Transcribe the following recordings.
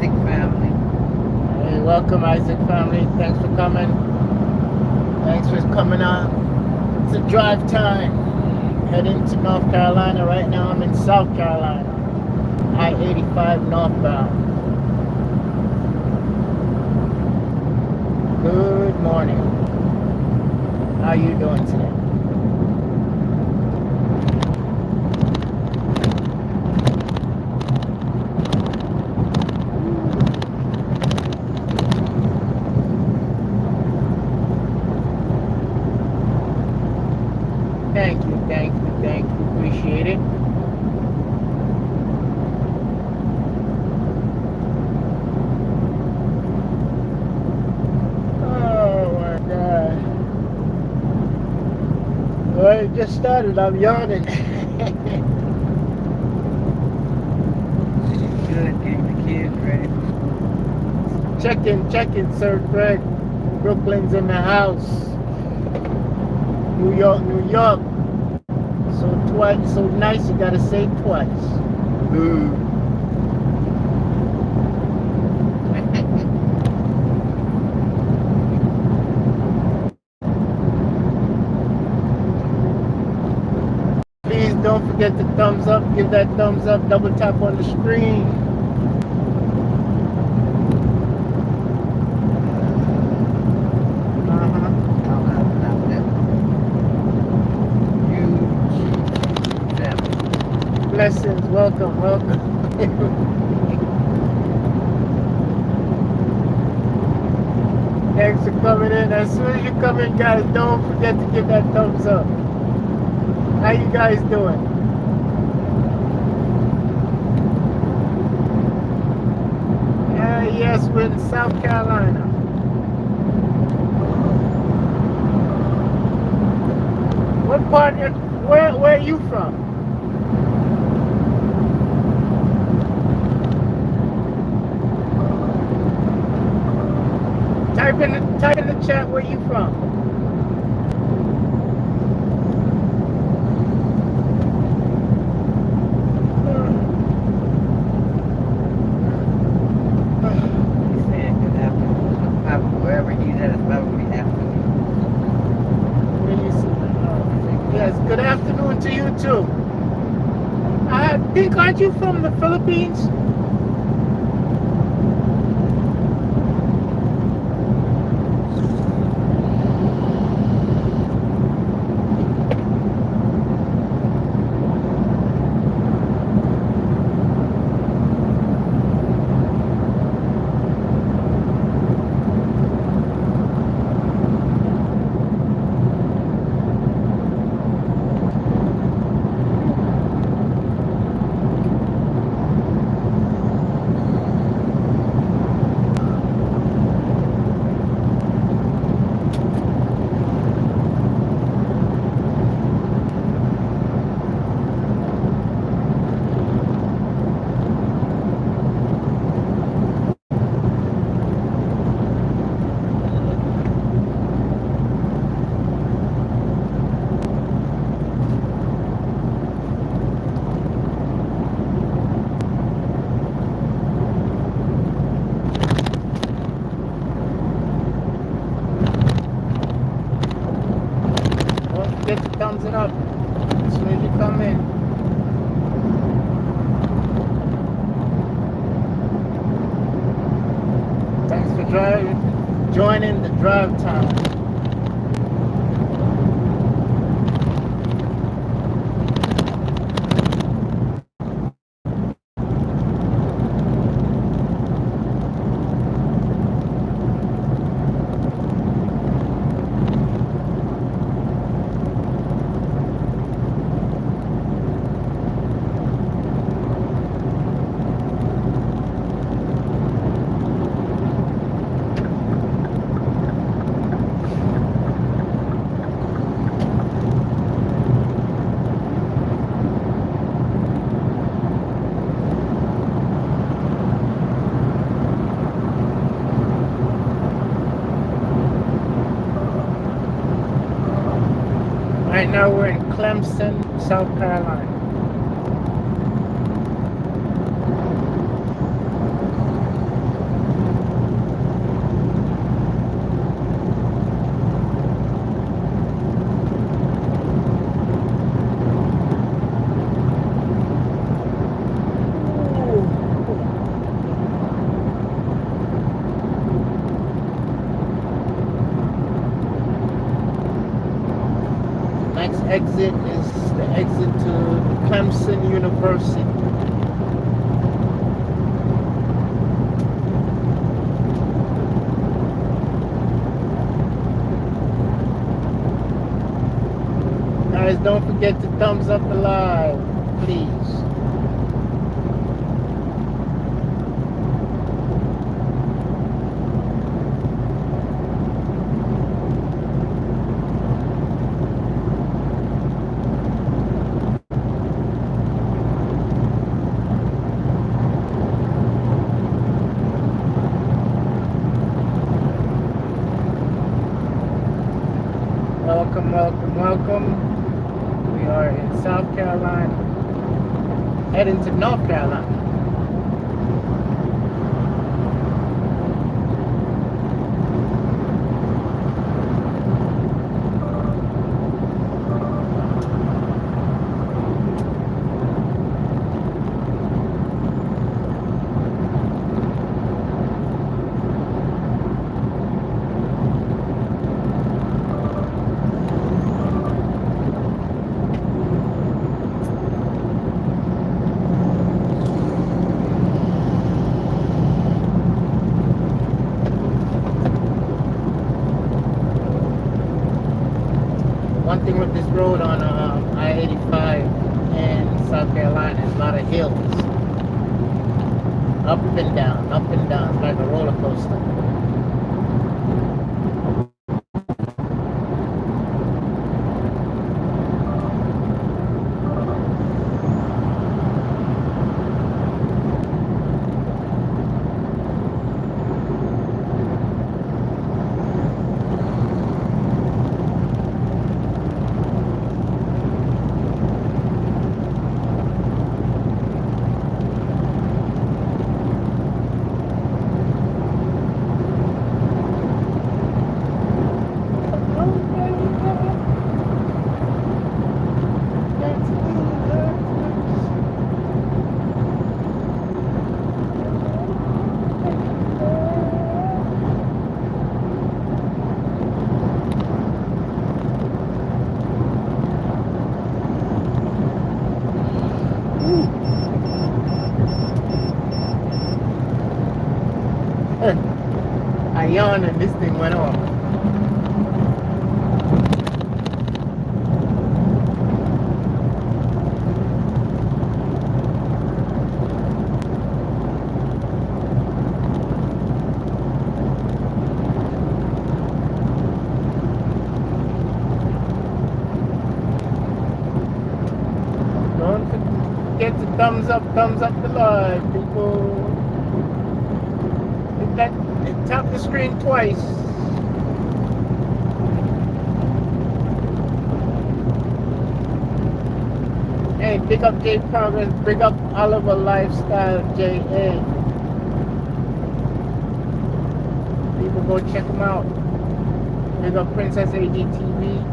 Isaac family. Hey, welcome, Isaac family. Thanks for coming. Thanks for coming on. It's a drive time. Heading to North Carolina. Right now, I'm in South Carolina. I-85 northbound. Good morning. How you doing today? Thank you, thank you, thank you. Appreciate it. Oh my God. Well, it just started. I'm yawning. Good, getting the kids ready. Check in, Sir Greg. Brooklyn's in the house. New York, New York. So twice, so nice. You gotta say twice. Please don't forget to thumbs up. Give that thumbs up. Double tap on the screen. I'll have that. Huge family. Blessings. Welcome, welcome. Thanks for coming in. As soon as you come in, guys, don't forget to give that thumbs up. How you guys doing? Yes, we're in South Carolina. What part? Where are you from? Type in the chat where you from. He's saying good afternoon. Wherever he's at, it's probably afternoon. Yes, good afternoon to you too. I think, aren't you from the Philippines? Don't forget to thumbs it up as soon as you come in. Thanks for joining the drive time. Right now we're in Clemson, South Carolina. exit is the exit to Clemson University. Guys, don't forget to thumbs up the live, please. Welcome, welcome, welcome. We are in South Carolina, heading to North Carolina. One thing with this road on I-85 in South Carolina is a lot of hills. Up and down, up and down. It's like a roller coaster. I yawned and this thing went off. Don't forget to thumbs up the live, people. Hit that, tap the screen twice. Hey, big up J Progress, big up Oliver Lifestyle JA. People go check them out. Big up Princess AGTV.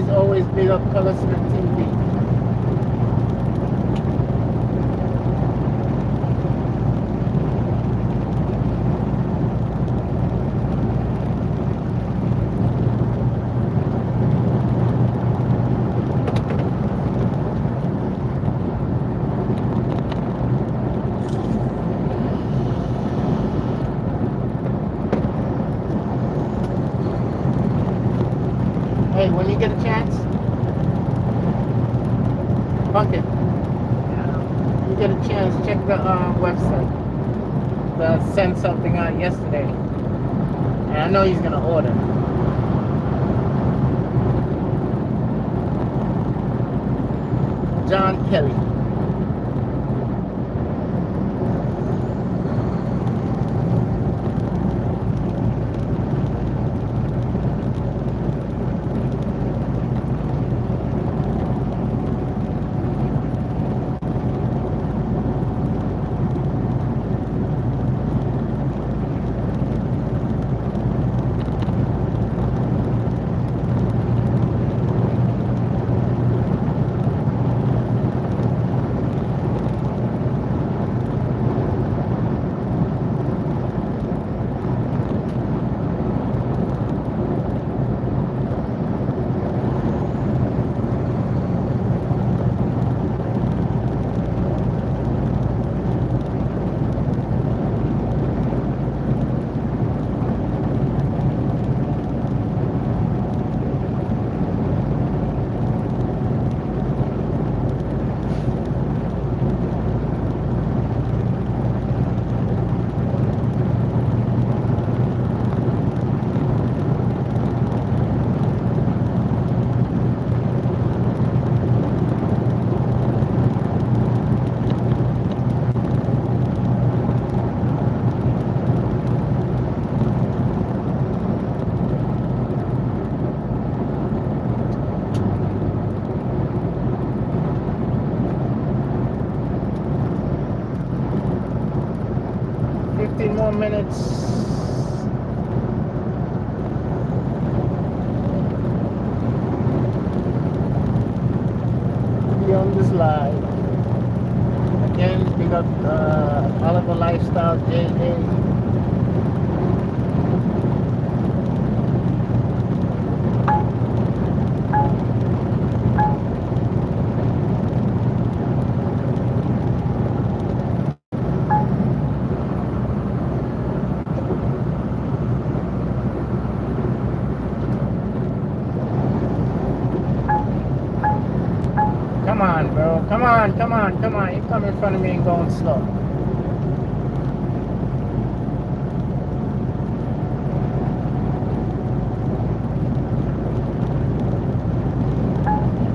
Always big up Colorspin TV. Hey, when you get a chance, Pumpkin, you get a chance, check the website. They sent something out yesterday, and I know he's gonna order. John Kelly. more minutes. Be on this live. Again, big up Oliver Lifestyle JA. Come on, bro. Come on, come on, come on. You come in front of me and going slow.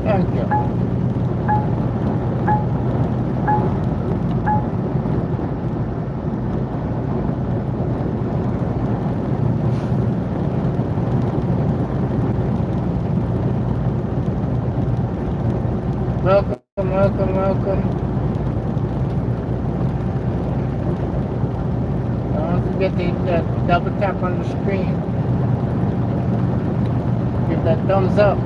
Thank you. Welcome, welcome, welcome. Don't forget to hit that double tap on the screen. Give that thumbs up.